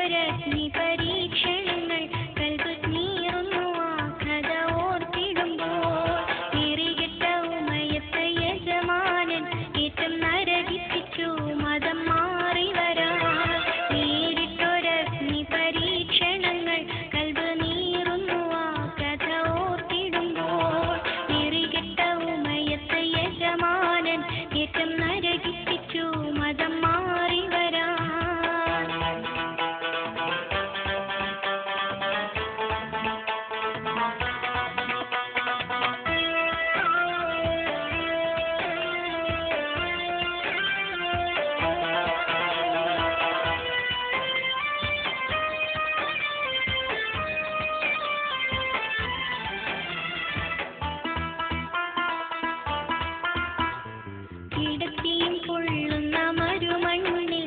നേരിട്ടൊരഗ്നി പരീക്ഷണങ്ങൾ കൽബ് നീറുന്നു ആ കഥ ഓർത്തിടുമ്പോൾ നേറികെട്ട ഉമയത്ത് യജമാനൻ ഏറ്റം നരകിപ്പിച്ചു മതം മാറി വരാൻ നേരിട്ടൊരഗ്നി പരീക്ഷണങ്ങൾ കൽബ് നീറുന്നു ആ കഥ ഓർത്തിടുമ്പോൾ നേറികെട്ട ഉമയത്ത് യജമാനൻ ഏറ്റം നരകിപ്പിച്ചു മതം മാറി വരാൻ കിടത്തിയും കൊള്ളുന്ന മരുമണ്ണിൽ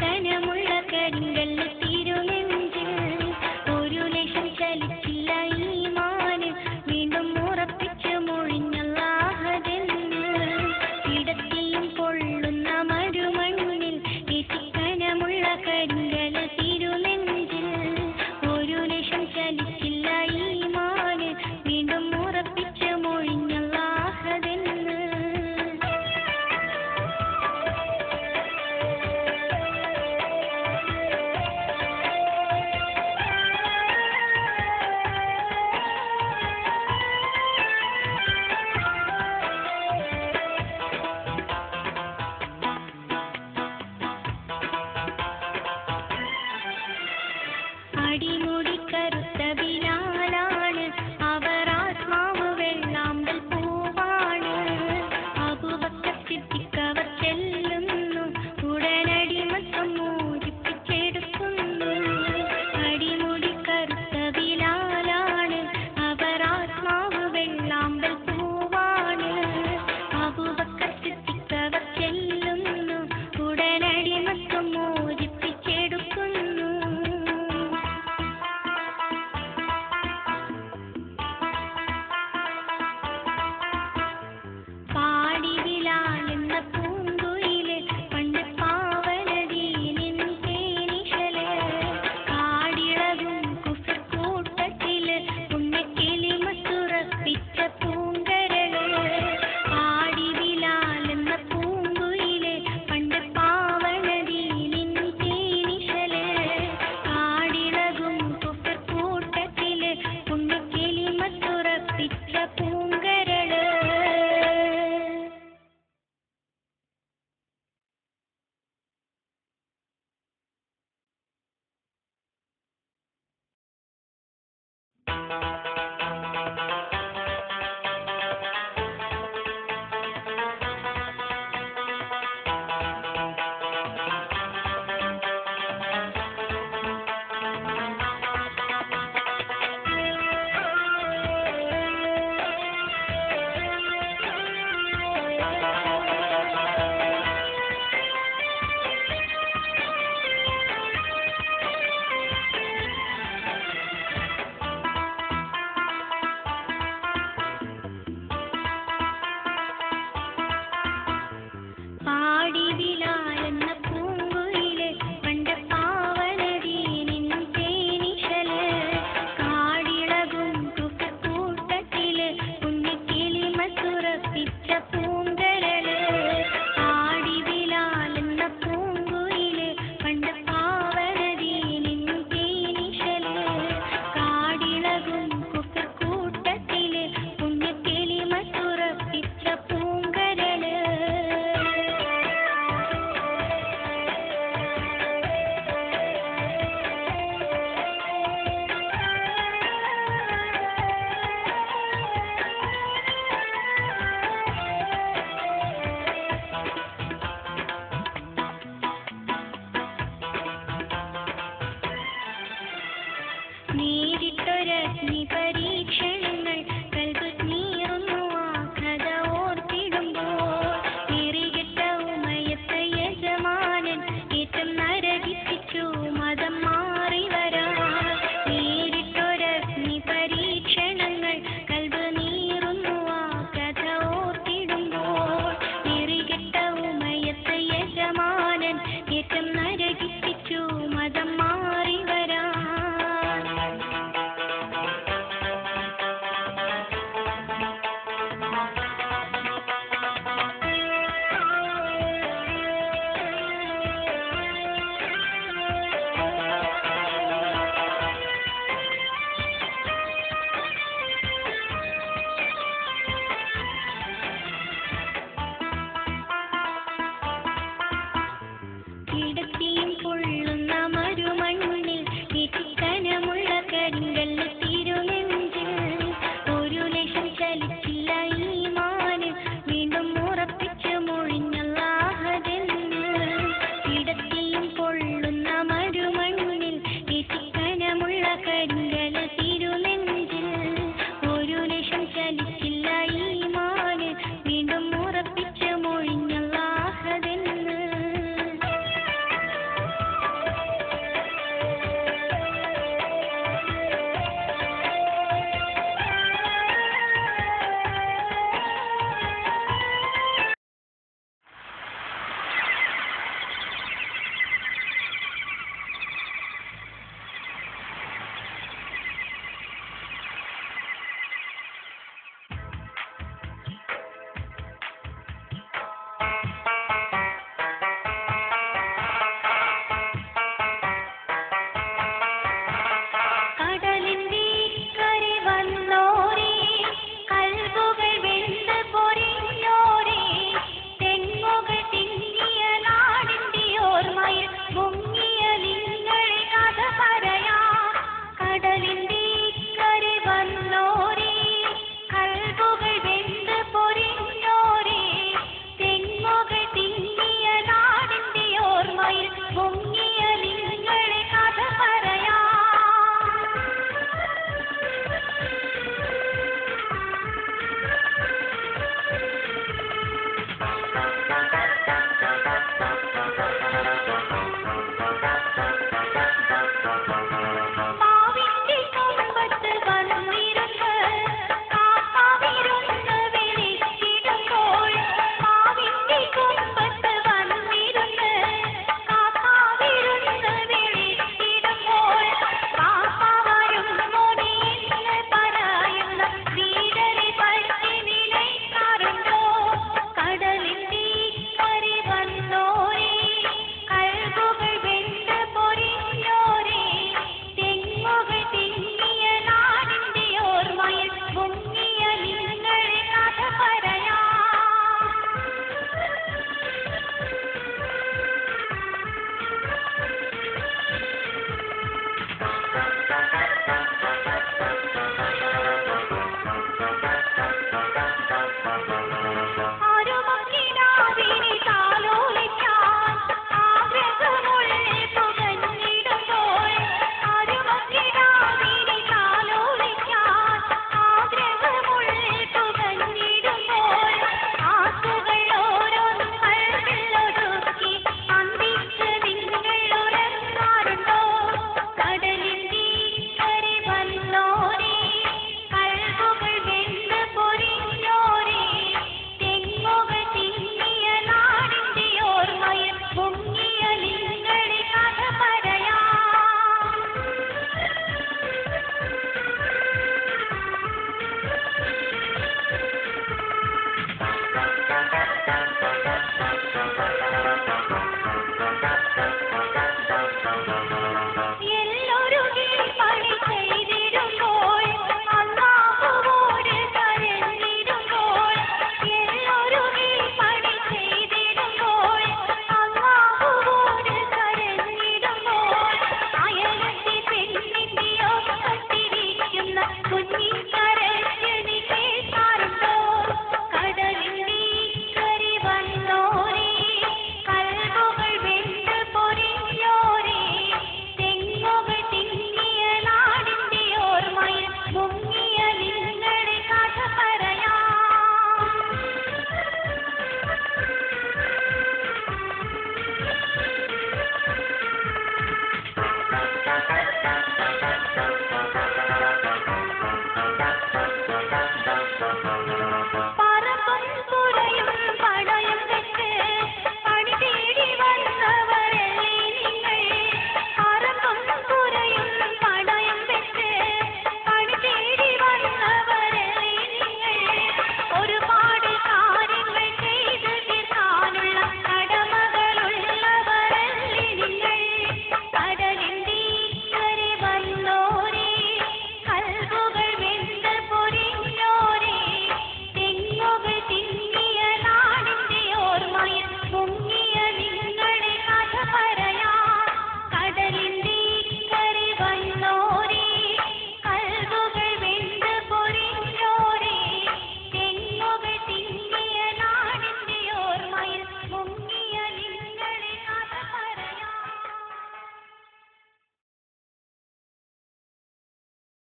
കനമുള്ള കരിങ്കല്ല് തിരുനെഞ്ചിൽ ഒരു ലക്ഷം ചലിച്ചില്ല ഈമാന് വീണ്ടും ഉറപ്പിച്ച് മൊഴിഞ്ഞല്ലാഹതെന്ന് കിടത്തിയും കൊള്ളുന്ന മരുമണ്ണിൽ കനമുള്ള കരിങ്കല്ല് തിരുനെഞ്ചിൽ ഒരു ലക്ഷം ചലിച്ചില്ല ഈമാന് വീണ്ടും ഉറപ്പിച്ച് മൊഴിഞ്ഞല്ലാഹതെന്ന് അടിമുടി കറുത്ത ബിലാലാണ് അവർ ആത്മാവ് വെള്ളാമ്പൽ പൂവാണ് അബൂബക്കർ സിദ്ദീഖ് അവർ ചെല്ലുന്നു ഉടനടി മൊത്തം മോചിപ്പിച്ചെടുക്കുന്നു അടിമുടി കറുത്ത ബിലാലാണ് അവർ ആത്മാവ് വെള്ളാമ്പൽ പൂവാണ് അബൂബക്കർ സിദ്ദീഖ് അവർ ചെല്ലുന്നു ഉടനടി മൊത്തം മോചിപ്പിച്ചെടുക്കുന്നു പാടി ബിലാലെന്ന പൂങ്കുയില് പണ്ട് പാവനദീനിൻ തേനിശല് കാടിളകും കുഫർ കൂട്ടത്തില് പുണ്യക്കിളിമത്തുറപ്പിച്ച പൂങ്കരള് പാടി ബിലാലെന്ന പൂങ്കുയില് പണ്ട് പാവനദീനിൻ തേനിശല് കാടിളകും കുഫർ കൂട്ടത്തില് പുണ്യക്കിളിമത്തുറപ്പിച്ച പൂങ്കരള് പാടി ബിലാലെന്ന പൂങ്കുയില് പണ്ട് പാവനദീനിൻ തേനിശല് കാടിളകും കുഫർ കൂട്ടത്തില് പുണ്യക്കിളിമത്തുറപ്പിച്ച പൂങ്കരള് പാടി ബിലാലെന്ന പൂങ്കുയില് പണ്ട് പാവനദീനിൻ തേനിശല് കാടിളകും കുഫർ കൂട്ടത്തില് പുണ്യക്കിളിമത്തുറപ്പിച്ച പൂങ്കരള് നേരിട്ടൊരഗ്നി